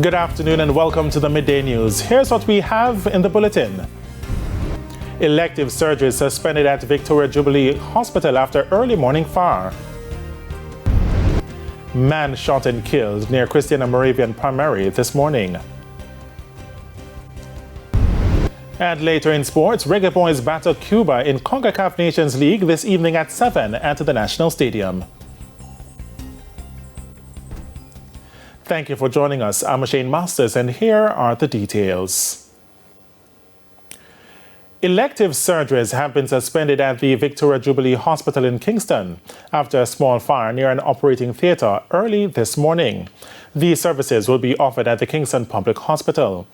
Good afternoon and welcome to the Midday News. Here's what we have in the bulletin. Elective surgery suspended at Victoria Jubilee Hospital after early morning fire. Man shot and killed near Christiana Moravian Primary this morning. And later in sports, Reggae Boys battle Cuba in CONCACAF Nations League this evening at 7 at the National Stadium. Thank you for joining us. I'm Shane Masters, and here are the details. Elective surgeries have been suspended at the Victoria Jubilee Hospital in Kingston after a small fire near an operating theatre early this morning. These services will be offered at the Kingston Public Hospital.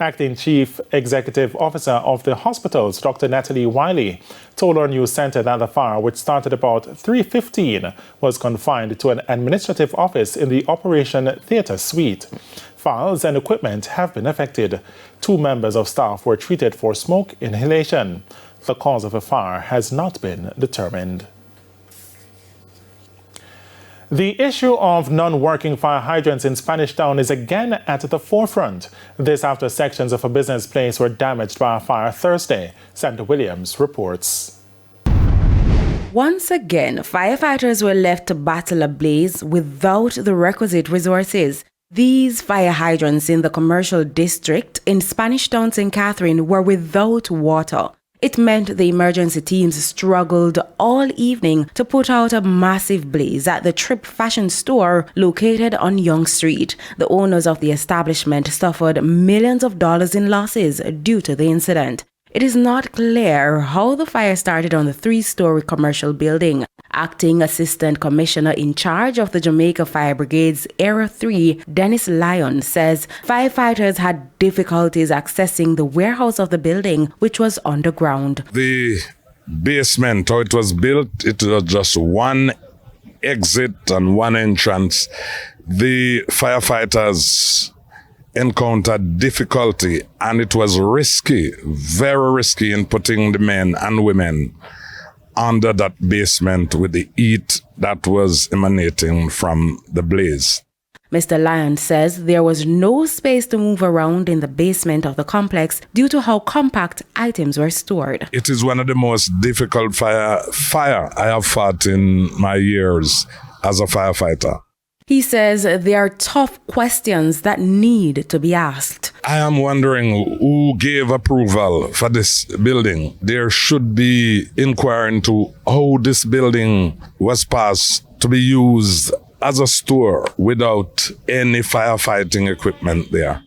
Acting Chief Executive Officer of the hospitals, Dr. Natalie Wiley, told our news centre that the fire, which started about 3:15, was confined to an administrative office in the Operation Theatre Suite. Files and equipment have been affected. 2 members of staff were treated for smoke inhalation. The cause of the fire has not been determined. The issue of non-working fire hydrants in Spanish Town is again at the forefront. This after sections of a business place were damaged by a fire Thursday. Sandra Williams reports. Once again, firefighters were left to battle a blaze without the requisite resources. These fire hydrants in the commercial district in Spanish Town, St. Catherine, were without water. It meant the emergency teams struggled all evening to put out a massive blaze at the Trip Fashion store located on Yonge Street. The owners of the establishment suffered millions of dollars in losses due to the incident. It is not clear how the fire started on the 3-story commercial building. Acting Assistant Commissioner in charge of the Jamaica Fire Brigade's Area 3, Dennis Lyon, says firefighters had difficulties accessing the warehouse of the building, which was underground. The basement, how it was built, it was just one exit and one entrance. The firefighters encountered difficulty, and it was risky, very risky, in putting the men and women under that basement with the heat that was emanating from the blaze. Mr. Lyon says there was no space to move around in the basement of the complex due to how compact items were stored. It is one of the most difficult fire I have fought in my years as a firefighter. He says there are tough questions that need to be asked. I am wondering who gave approval for this building. There should be inquiry into how this building was passed to be used as a store without any firefighting equipment there.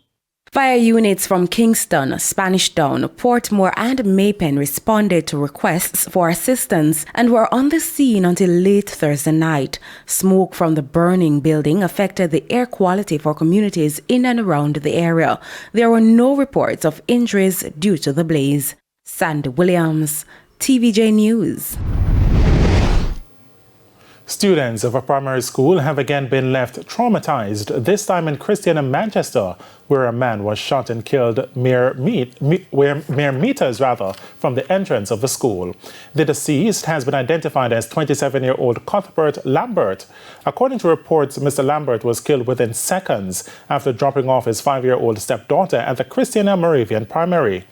Fire units from Kingston, Spanish Town, Portmore and Maypen responded to requests for assistance and were on the scene until late Thursday night. Smoke from the burning building affected the air quality for communities in and around the area. There were no reports of injuries due to the blaze. Sandy Williams, TVJ News. Students of a primary school have again been left traumatized, this time in Christiana, Manchester, where a man was shot and killed mere meters from the entrance of the school. The deceased has been identified as 27-year-old Cuthbert Lambert. According to reports, Mr. Lambert was killed within seconds after dropping off his 5-year-old stepdaughter at the Christiana Moravian Primary.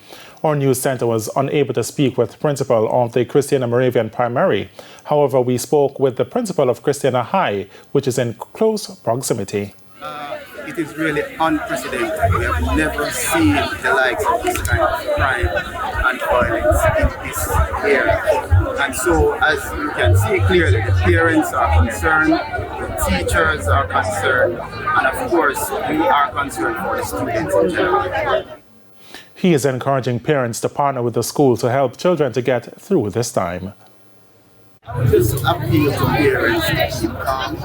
Our news centre was unable to speak with the principal of the Christiana Moravian Primary. However, we spoke with the principal of Christiana High, which is in close proximity. It is really unprecedented. We have never seen the likes of this kind of crime and violence in this area. And so, as you can see clearly, the parents are concerned, the teachers are concerned, and of course, we are concerned for the students in general. He is encouraging parents to partner with the school to help children to get through this time. I would just appeal to parents to keep calm,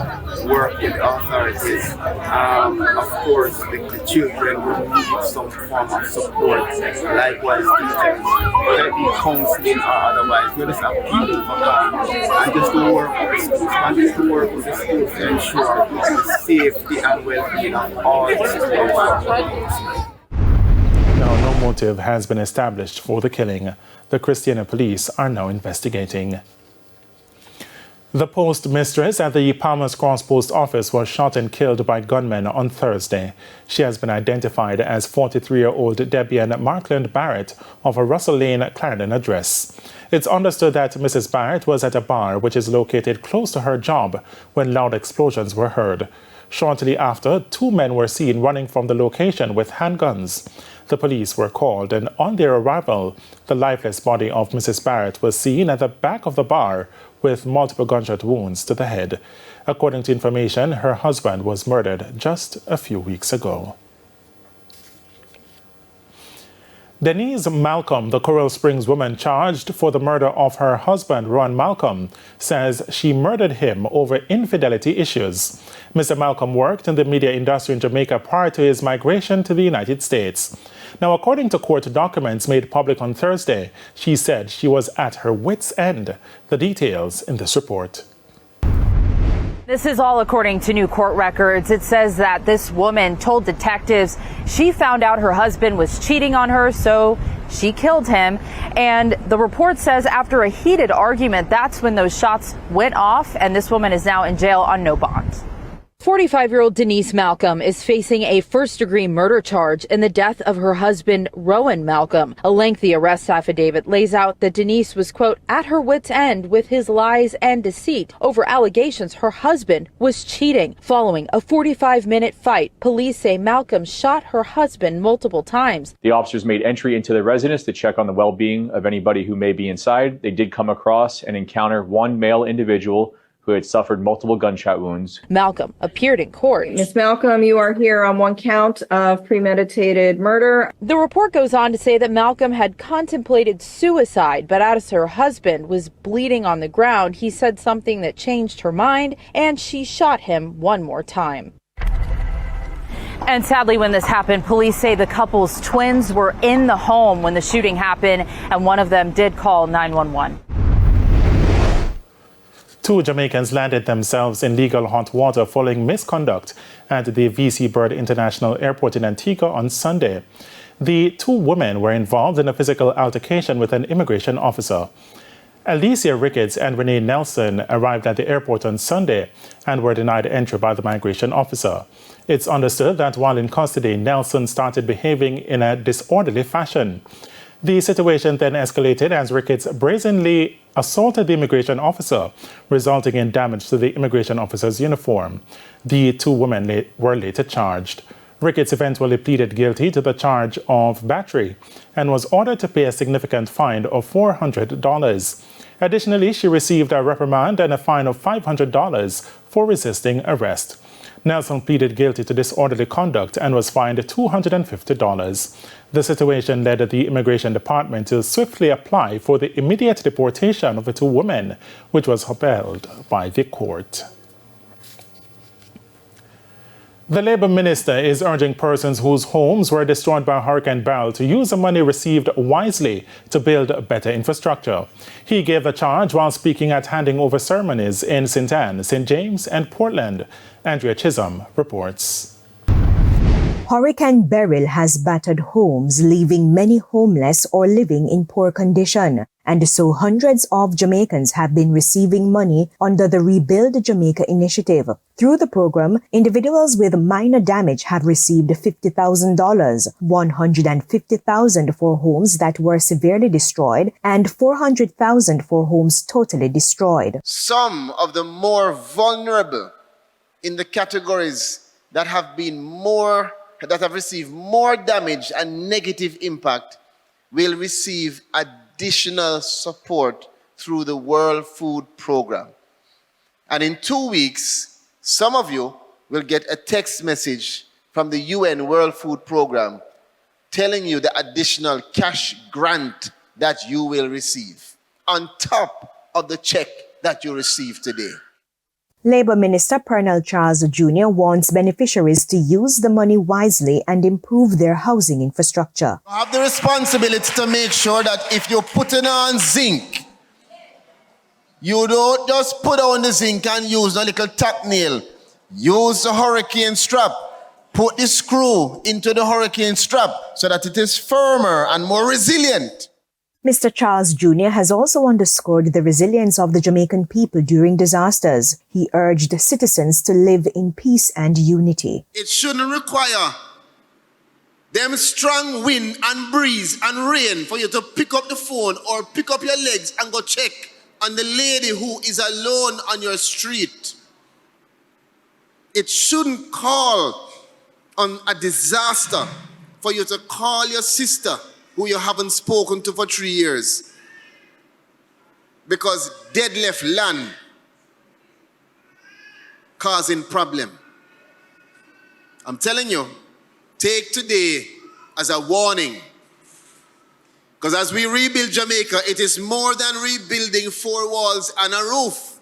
work with the authorities. Of course, the children will need some form of support, likewise teachers, whether it be counseling or otherwise. We're just appealing for calm and just to work with the schools, and just to work with the schools to ensure the safety and well-being of all the students. Now, no motive has been established for the killing. The Christiana police are now investigating. The post mistress at the Palmer's Cross Post Office was shot and killed by gunmen on Thursday. She has been identified as 43-year-old Debian Markland Barrett of a Russell Lane, Clarendon address. It's understood that Mrs. Barrett was at a bar which is located close to her job when loud explosions were heard. Shortly after, two men were seen running from the location with handguns. The police were called, and on their arrival, the lifeless body of Mrs. Barrett was seen at the back of the bar with multiple gunshot wounds to the head. According to information, her husband was murdered just a few weeks ago. Denise Malcolm, the Coral Springs woman charged for the murder of her husband, Ron Malcolm, says she murdered him over infidelity issues. Mr. Malcolm worked in the media industry in Jamaica prior to his migration to the United States. Now, according to court documents made public on Thursday, she said she was at her wit's end. The details in this report. This is all according to new court records. It says that this woman told detectives she found out her husband was cheating on her, so she killed him. And the report says after a heated argument, that's when those shots went off, and this woman is now in jail on no bond. 45-year-old Denise Malcolm is facing a first-degree murder charge in the death of her husband, Rowan Malcolm. A lengthy arrest affidavit lays out that Denise was, quote, at her wit's end with his lies and deceit over allegations her husband was cheating. Following a 45-minute fight, police say Malcolm shot her husband multiple times. The officers made entry into the residence to check on the well-being of anybody who may be inside. They did come across and encounter one male individual who had suffered multiple gunshot wounds. Malcolm appeared in court. Ms. Malcolm, you are here on one count of premeditated murder. The report goes on to say that Malcolm had contemplated suicide, but as her husband was bleeding on the ground, he said something that changed her mind, and she shot him one more time. And sadly, when this happened, police say the couple's twins were in the home when the shooting happened, and one of them did call 911. Two Jamaicans landed themselves in legal hot water following misconduct at the VC Bird International Airport in Antigua on Sunday. The two women were involved in a physical altercation with an immigration officer. Alicia Ricketts and Renee Nelson arrived at the airport on Sunday and were denied entry by the migration officer. It's understood that while in custody, Nelson started behaving in a disorderly fashion. The situation then escalated as Ricketts brazenly assaulted the immigration officer, resulting in damage to the immigration officer's uniform. The two women were later charged. Ricketts eventually pleaded guilty to the charge of battery and was ordered to pay a significant fine of $400. Additionally, she received a reprimand and a fine of $500 for resisting arrest. Nelson pleaded guilty to disorderly conduct and was fined $250. The situation led the Immigration Department to swiftly apply for the immediate deportation of the two women, which was upheld by the court. The Labour Minister is urging persons whose homes were destroyed by Hurricane Beryl to use the money received wisely to build better infrastructure. He gave the charge while speaking at handing over ceremonies in St. Anne, St. James and Portland. Andrea Chisholm reports. Hurricane Beryl has battered homes, leaving many homeless or living in poor condition. And so hundreds of Jamaicans have been receiving money under the Rebuild Jamaica initiative. Through the program, individuals with minor damage have received $50,000, $150,000 for homes that were severely destroyed, and $400,000 for homes totally destroyed. Some of the more vulnerable in the categories that have received more damage and negative impact will receive additional support through the World Food Program. And in 2 weeks, some of you will get a text message from the UN World Food Program telling you the additional cash grant that you will receive on top of the check that you receive today. Labour Minister Pernell Charles Jr. wants beneficiaries to use the money wisely and improve their housing infrastructure. You have the responsibility to make sure that if you're putting on zinc, you don't just put on the zinc and use a little tap nail. Use the hurricane strap. Put the screw into the hurricane strap so that it is firmer and more resilient. Mr. Charles Jr. has also underscored the resilience of the Jamaican people during disasters. He urged citizens to live in peace and unity. It shouldn't require them strong wind and breeze and rain for you to pick up the phone or pick up your legs and go check on the lady who is alone on your street. It shouldn't call on a disaster for you to call your sister who you haven't spoken to for 3 years because dead left land causing problem. I'm telling you, take today as a warning. Because as we rebuild Jamaica, it is more than rebuilding 4 walls and a roof.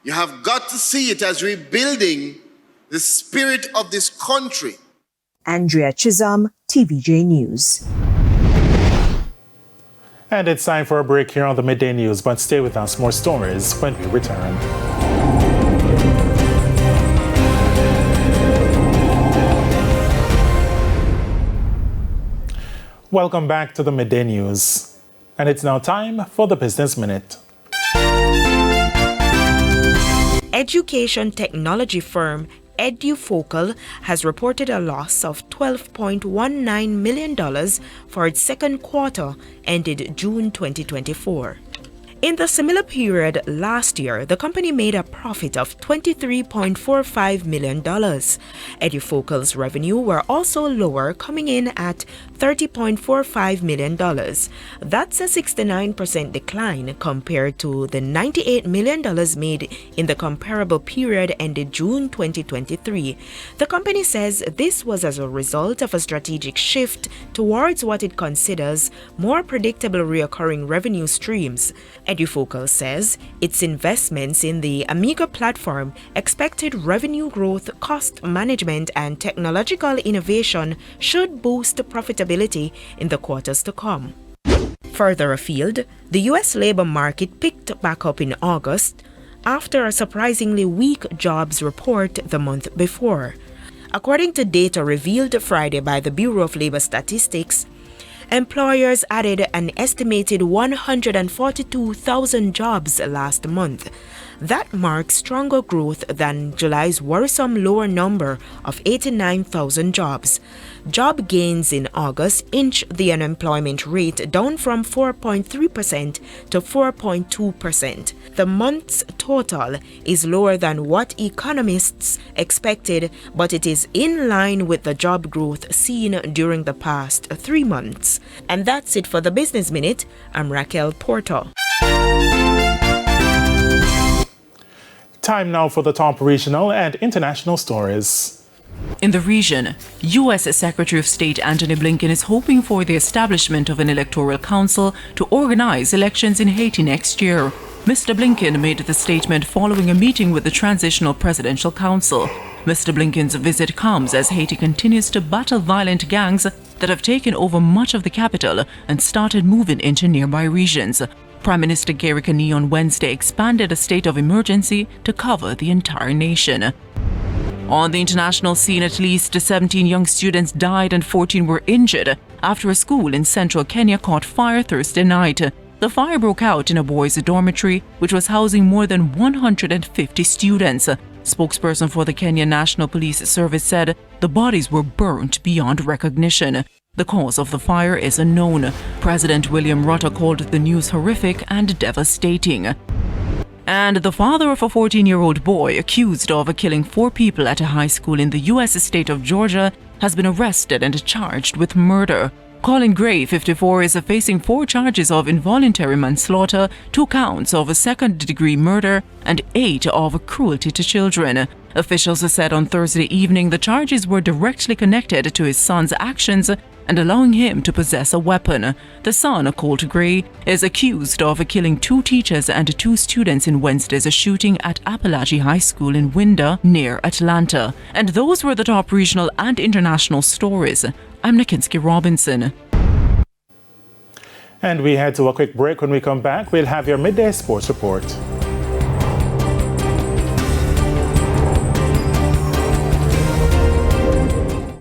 You have got to see it as rebuilding the spirit of this country. Andrea Chisholm, TVJ News. And it's time for a break here on the Midday News, but stay with us, more stories when we return. Welcome back to the Midday News. And it's now time for the Business Minute. Education technology firm EduFocal has reported a loss of $12.19 million for its second quarter ended June 2024. In the similar period last year, the company made a profit of $23.45 million. EduFocal's revenue were also lower, coming in at $30.45 million. That's a 69% decline compared to the $98 million made in the comparable period ended June 2023. The company says this was as a result of a strategic shift towards what it considers more predictable recurring revenue streams. EduFocal says its investments in the Amiga platform, expected revenue growth, cost management, and technological innovation should boost profitability in the quarters to come. Further afield, the U.S. labor market picked back up in August after a surprisingly weak jobs report the month before. According to data revealed Friday by the Bureau of Labor Statistics, employers added an estimated 142,000 jobs last month. That marks stronger growth than July's worrisome lower number of 89,000 jobs. Job gains in August inched the unemployment rate down from 4.3% to 4.2%. The month's total is lower than what economists expected, but it is in line with the job growth seen during the past 3 months. And that's it for the Business Minute. I'm Raquel Porto. Time now for the top regional and international stories. In the region, U.S. Secretary of State Antony Blinken is hoping for the establishment of an electoral council to organize elections in Haiti next year. Mr. Blinken made the statement following a meeting with the Transitional Presidential Council. Mr. Blinken's visit comes as Haiti continues to battle violent gangs that have taken over much of the capital and started moving into nearby regions. Prime Minister Gary Coney on Wednesday expanded a state of emergency to cover the entire nation. On the international scene, at least 17 young students died and 14 were injured after a school in central Kenya caught fire Thursday night. The fire broke out in a boys' dormitory, which was housing more than 150 students. Spokesperson for the Kenya National Police Service said the bodies were burnt beyond recognition. The cause of the fire is unknown. President William Ruto called the news horrific and devastating. And the father of a 14-year-old boy accused of killing 4 people at a high school in the U.S. state of Georgia has been arrested and charged with murder. Colin Gray, 54, is facing 4 charges of involuntary manslaughter, 2 counts of second-degree murder, and 8 of cruelty to children. Officials said on Thursday evening the charges were directly connected to his son's actions and allowing him to possess a weapon. The son, Colt Gray, is accused of killing 2 teachers and 2 students in Wednesday's shooting at Appalachia High School in Winder, near Atlanta. And those were the top regional and international stories. I'm Nikinsky Robinson. And we head to a quick break. When we come back, we'll have your midday sports report.